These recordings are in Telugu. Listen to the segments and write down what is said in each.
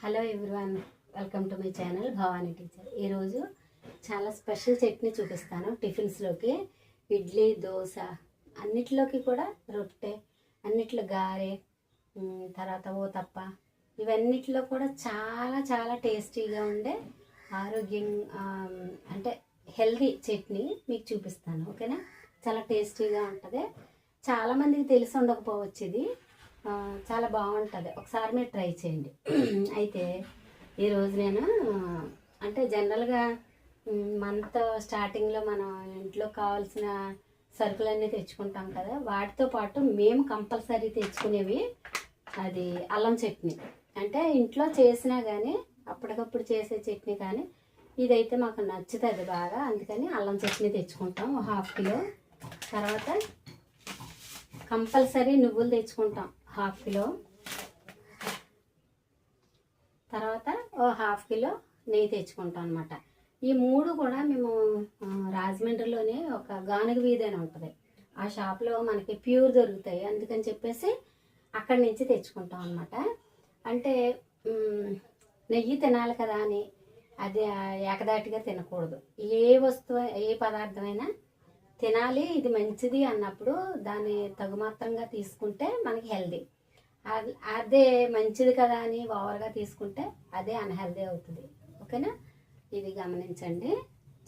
Hello everyone, welcome to my channel Bhavani teacher. ఈరోజు చాలా స్పెషల్ చట్నీ చూపిస్తాను. టిఫిన్స్లోకి ఇడ్లీ, దోశ అన్నిట్లోకి కూడా, రొట్టె అన్నిట్లో, గారె, తర్వాత ఓతప్ప ఇవన్నిట్లో కూడా చాలా చాలా టేస్టీగా ఉండే ఆరోగ్యం అంటే హెల్దీ చట్నీ మీకు చూపిస్తాను. ఓకేనా? చాలా టేస్టీగా ఉంటుంది. చాలామందికి తెలిసి ఉండకపోవచ్చు. ఇది చాలా బాగుంటుంది. ఒకసారి మీరు ట్రై చేయండి. అయితే ఈరోజు నేను అంటే జనరల్గా మంత్ స్టార్టింగ్లో మనం ఇంట్లో కావాల్సిన సరుకులన్నీ తెచ్చుకుంటాం కదా, వాటితో పాటు మేము కంపల్సరీ తెచ్చుకునేవి అది అల్లం చట్నీ. అంటే ఇంట్లో చేసినా కానీ, అప్పటికప్పుడు చేసే చట్నీ కానీ, ఇదైతే మాకు నచ్చుతుంది బాగా. అందుకని అల్లం చట్నీ తెచ్చుకుంటాం 1/2 కిలో. తర్వాత కంపల్సరీ నువ్వులు తెచ్చుకుంటాం 1/2 కిలో. తర్వాత 1/2 కిలో నెయ్యి తెచ్చుకుంటాం అనమాట. ఈ 3 కూడా మేము రాజమండ్రిలోనే ఒక గానుగ వీధి అని ఉంటుంది, ఆ షాప్లో మనకి ప్యూర్ దొరుకుతాయి. అందుకని చెప్పేసి అక్కడి నుంచి తెచ్చుకుంటాం అనమాట. అంటే నెయ్యి తినాలి కదా అని అది ఏకదాటిగా తినకూడదు. ఏ వస్తువు, ఏ పదార్థమైనా తినాలి, ఇది మంచిది అన్నప్పుడు దాన్ని తగుమాత్రంగా తీసుకుంటే మనకి హెల్దీ. అదే మంచిది కదా అని ఓవర్గా తీసుకుంటే అదే అన్హెల్దీ అవుతుంది. ఓకేనా? ఇది గమనించండి.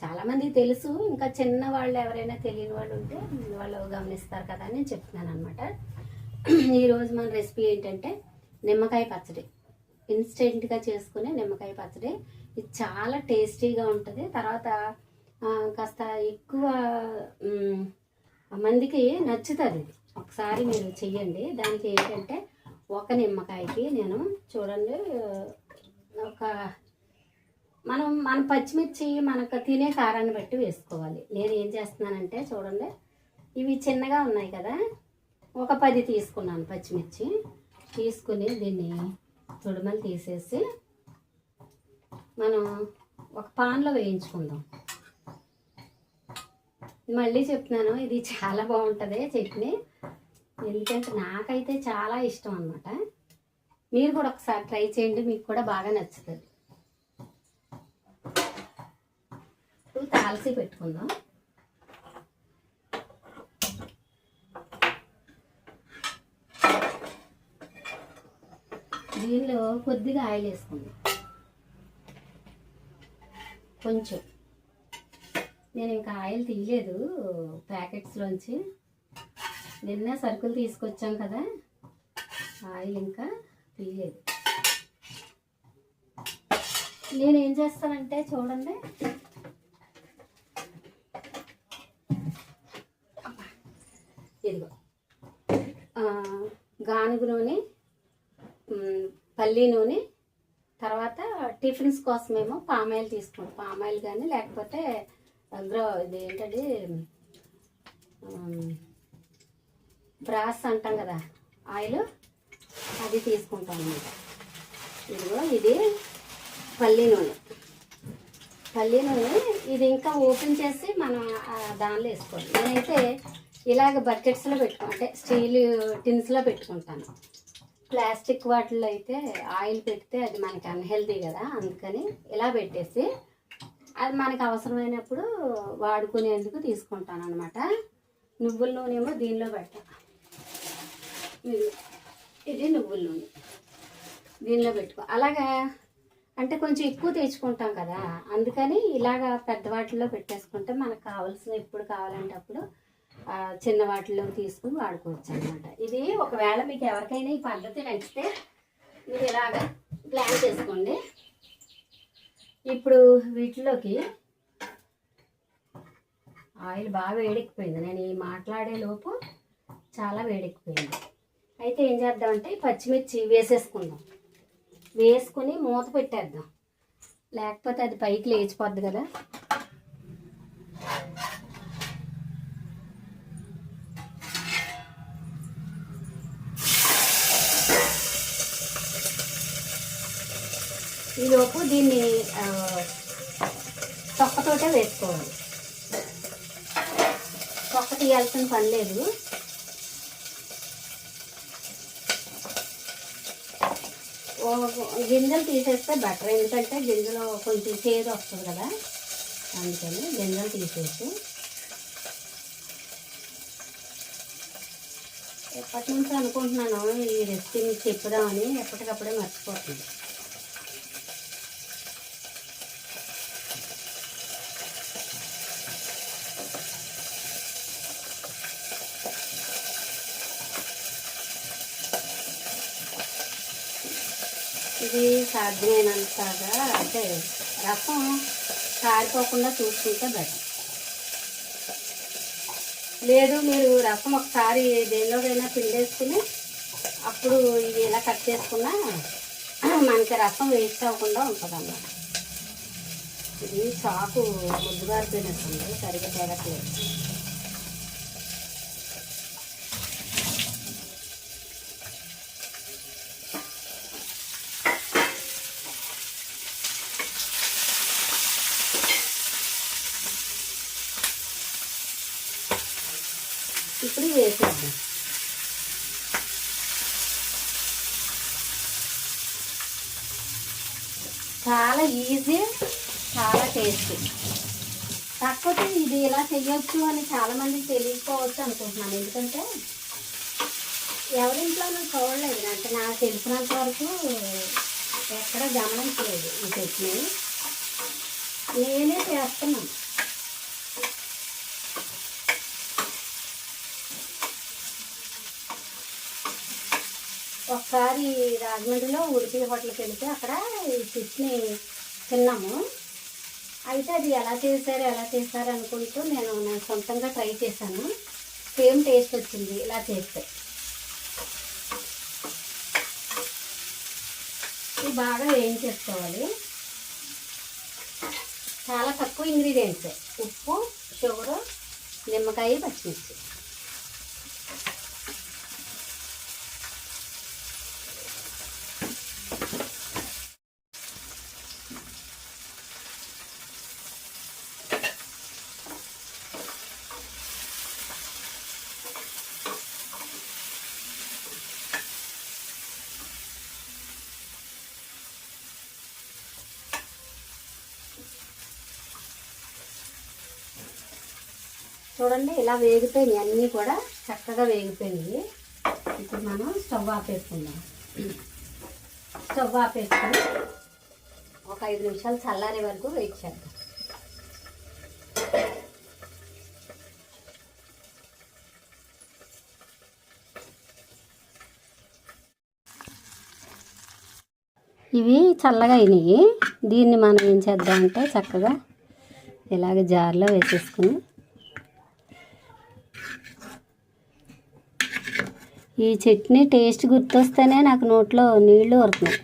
చాలామందికి తెలుసు, ఇంకా చిన్న వాళ్ళు ఎవరైనా తెలియని వాళ్ళు ఉంటే వాళ్ళు గమనిస్తారు కదా అని చెప్తున్నాను అనమాట. ఈరోజు మన రెసిపీ ఏంటంటే నిమ్మకాయ పచ్చడి. ఇన్స్టెంట్గా చేసుకునే నిమ్మకాయ పచ్చడి. ఇది చాలా టేస్టీగా ఉంటుంది. తర్వాత కాస్త ఎక్కువ మందికి నచ్చుతుంది. ఇది ఒకసారి మీరు చెయ్యండి. దానికి ఏంటంటే ఒక నిమ్మకాయకి నేను చూడండి, మన పచ్చిమిర్చి మనకు తినే కారాన్ని బట్టి వేసుకోవాలి. నేను ఏం చేస్తున్నానంటే చూడండి, ఇవి చిన్నగా ఉన్నాయి కదా, ఒక 10 తీసుకున్నాను పచ్చిమిర్చి. తీసుకుని దీన్ని తొడిమలు తీసేసి మనం ఒక పాన్లో వేయించుకుందాం. మళ్ళీ చెప్తున్నాను, ఇది చాలా బాగుంటుంది చట్నీ. ఎందుకంటే నాకైతే చాలా ఇష్టం అన్నమాట. మీరు కూడా ఒకసారి ట్రై చేయండి, మీకు కూడా బాగా నచ్చుతుంది. ఇప్పుడు తాల్చి పెట్టుకుందాం. దీనిలో కొద్దిగా ఆయిల్ వేసుకుందాం, కొంచెం. నేను ఇంకా ఆయిల్ తీయలేదు ప్యాకెట్స్లోంచి, నిన్న సరుకులు తీసుకొచ్చాం కదా, ఆయిల్ ఇంకా తీయలేదు. నేనేం చేస్తానంటే చూడండి, ఇదిగో గానుగ నూనె, పల్లి నూనె, తర్వాత టిఫిన్స్ కోసమేమో పామాయిల్ తీసుకుంటాం. పామాయిల్ కానీ లేకపోతే ఇది ఏంటంటే బ్రాస్ అంటాం కదా ఆయిల్, అది తీసుకుంటాం అన్నమాట. ఇదిగో ఇది పల్లి నూనె. పల్లి నూనె ఇది ఇంకా ఓపెన్ చేసి మనం దానిలో వేసుకోవాలి. నేనైతే ఇలాగ బకెట్స్లో అంటే స్టీల్ టిన్స్లో పెట్టుకుంటాను. ప్లాస్టిక్ వాటిల్లో అయితే ఆయిల్ పెడితే అది మనకి అన్హెల్దీ కదా, అందుకని ఇలా పెట్టేసి అది మనకు అవసరమైనప్పుడు వాడుకునేందుకు తీసుకుంటాను అనమాట. నువ్వుల నూనె ఏమో దీనిలో పెడతాను. ఇది నువ్వుల నూనె దీనిలో పెట్టుకో. అలాగా అంటే కొంచెం ఎక్కువ తెచ్చుకుంటాం కదా, అందుకని ఇలాగా పెద్ద వాటిల్లో పెట్టేసుకుంటే మనకు కావాల్సిన ఎప్పుడు కావాలంటే అప్పుడు చిన్న వాటిల్లో తీసుకుని వాడుకోవచ్చు అనమాట. ఇది ఒకవేళ మీకు ఎవరికైనా ఈ పద్ధతి నచ్చితే మీరు ఇలాగా ప్లాన్ చేసుకోండి. ఇప్పుడు వీటిలోకి ఆయిల్ బాగా వేడెక్కిపోయింది. నేను ఈ మాట్లాడే లోపు చాలా వేడెక్కిపోయింది. అయితే ఏం చేద్దామంటే పచ్చిమిర్చి వేసేసుకుందాం. వేసుకుని మూత పెట్టేద్దాం, లేకపోతే అది పైకి లేచిపోద్ది కదా. ఈలోపు దీన్ని తొక్కతోటే వేసుకోవాలి. తొక్క తీయాల్సిన పని లేదు. గింజలు తీసేస్తే బెటర్, ఎందుకంటే గింజలు కొంచెం చేదు వస్తుంది కదా, అందుకని గింజలు తీసేసి. ఎప్పటి నుంచి అనుకుంటున్నాను ఈ రెసిపీ మీకు చెప్పుదామని, ఎప్పటికప్పుడే మర్చిపోతుంది. ఇది సాధ్యమైనంతగా అంటే రసం కారిపోకుండా చూసుకుంటే బెటర్. లేదు మీరు రసం ఒకసారి దేనిలోకైనా పిండేసుకుని అప్పుడు ఇది ఇలా కట్ చేసుకున్నా మనకి రసం వేస్ట్ అవ్వకుండా ఉంటుంది అన్నమాట. ఇది చాకు ముద్దుగారిపోయినట్టుంది, సరిగ్గా తిరగట్లేదు. ఇప్పుడు వేసేద్దాం. చాలా ఈజీ, చాలా టేస్టీ. కాకపోతే ఇది ఇలా చెయ్యొచ్చు అని చాలామందికి తెలియకపోవచ్చు అనుకుంటున్నాను, ఎందుకంటే ఎవరింట్లోనూ చూడలేదు, అంటే నాకు తెలిసినంత వరకు ఎక్కడ గమనించలేదు ఈ చట్నీ. నేనే చేస్తున్నాను. ఒకసారి రాజమండ్రిలో ఉడిపి హోటల్కి వెళితే అక్కడ ఈ చట్నీ తిన్నాము. అయితే అది ఎలా చేశారు అనుకుంటూ నేను సొంతంగా ట్రై చేశాను. సేమ్ టేస్ట్ వచ్చింది ఇలా చేస్తే. ఇది బాగా వేయించేసుకోవాలి. చాలా తక్కువ ఇంగ్రీడియంట్స్, ఉప్పు, షుగరు, నిమ్మకాయ, పచ్చిమిర్చి. చూడండి ఇలా వేగిపోయినాయి, అన్నీ కూడా చక్కగా వేగిపోయినాయి. ఇప్పుడు మనం స్టవ్ ఆపేసుకుందాం. స్టవ్ ఆపేసుకొని ఒక 5 నిమిషాలు చల్లారే వరకు వెయిట్ చేద్దాం. ఇవి చల్లగా అయినాయి. దీన్ని మనం ఏం చేద్దామంటే చక్కగా ఇలాగ జార్లో వేసేసుకుని ఈ చట్నీ టేస్ట్ గుర్తొస్తేనే నాకు నోట్లో నీళ్లు ఊరుతున్నాయి.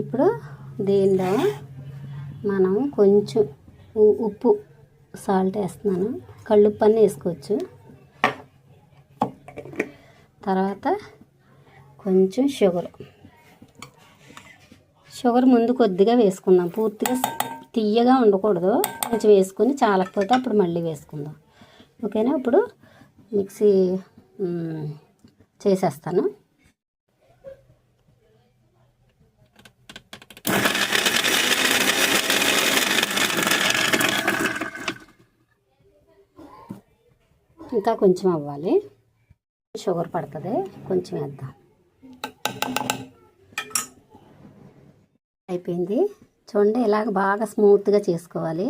ఇప్పుడు దీనిలో మనం కొంచెం ఉప్పు, సాల్ట్ వేస్తున్నాను. కళ్ళుప్పు అన్నీ వేసుకోవచ్చు. తర్వాత కొంచెం షుగర్ ముందు కొద్దిగా వేసుకుందాం. పూర్తిగా తియ్యగా ఉండకూడదు, కొంచెం వేసుకొని చాలకపోతే అప్పుడు మళ్ళీ వేసుకుందాం. ఓకేనా? ఇప్పుడు మిక్సీ చేసేస్తాను. ఇంకా కొంచెం అవ్వాలి, షుగర్ పడుతుంది, కొంచెం వేద్దాం. అయిపోయింది. చూడండి ఇలాగ బాగా స్మూత్గా చేసుకోవాలి,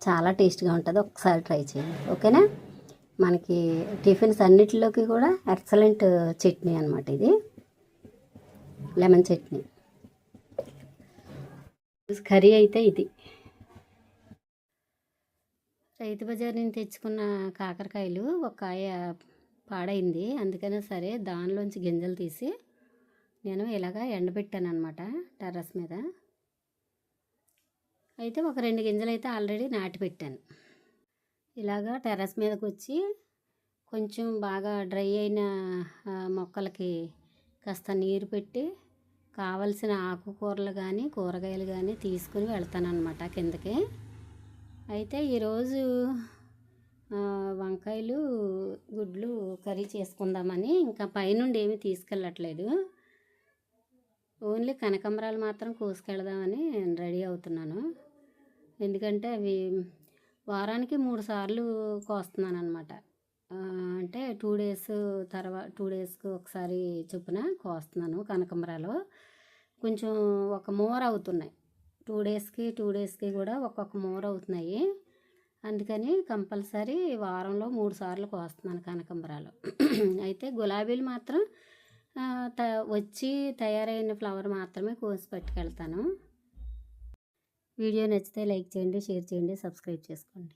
చాలా టేస్ట్గా ఉంటుంది. ఒకసారి ట్రై చేయండి. ఓకేనా? మనకి టిఫిన్స్ అన్నిటిలోకి కూడా ఎక్సలెంట్ చట్నీ అనమాట ఇది, లెమన్ చట్నీ. కర్రీ అయితే ఇది రైతు బజార్ నుంచి తెచ్చుకున్న కాకరకాయలు, ఒక కాయ పాడైంది, అందుకనే సరే దానిలోంచి గింజలు తీసి నేను ఇలాగ ఎండబెట్టాను అనమాట టెర్రస్ మీద. అయితే ఒక 2 గింజలు అయితే ఆల్రెడీ నాటి పెట్టాను. ఇలాగా టెర్రస్ మీదకి వచ్చి కొంచెం బాగా డ్రై అయిన మొక్కలకి కాస్త నీరు పెట్టి కావలసిన ఆకుకూరలు కానీ కూరగాయలు కానీ తీసుకుని వెళ్తానన్నమాట కిందకి. అయితే ఈరోజు వంకాయలు గుడ్లు కర్రీ చేసుకుందామని ఇంకా పైనుండి ఏమీ తీసుకెళ్ళట్లేదు. ఓన్లీ కనకాంబరాలు మాత్రం కోసుకెళ్దామని రెడీ అవుతున్నాను. ఎందుకంటే అవి వారానికి 3 సార్లు కోస్తున్నాను అనమాట. అంటే 2 డేస్ తర్వాత 2 డేస్కి ఒకసారి చొప్పున కోస్తున్నాను కనకాంబరాలు. కొంచెం ఒక మోర అవుతున్నాయి. 2 డేస్కి కూడా ఒక్కొక్క మోర అవుతున్నాయి. అందుకని కంపల్సరీ వారంలో 3 సార్లు కోస్తున్నాను కనకాంబరాలు. అయితే గులాబీలు మాత్రం వచ్చి తయారైన ఫ్లవర్ మాత్రమే కోసి పట్టుకెళ్తాను. వీడియో నచ్చితే లైక్ చేయండి, షేర్ చేయండి, సబ్స్క్రైబ్ చేసుకోండి.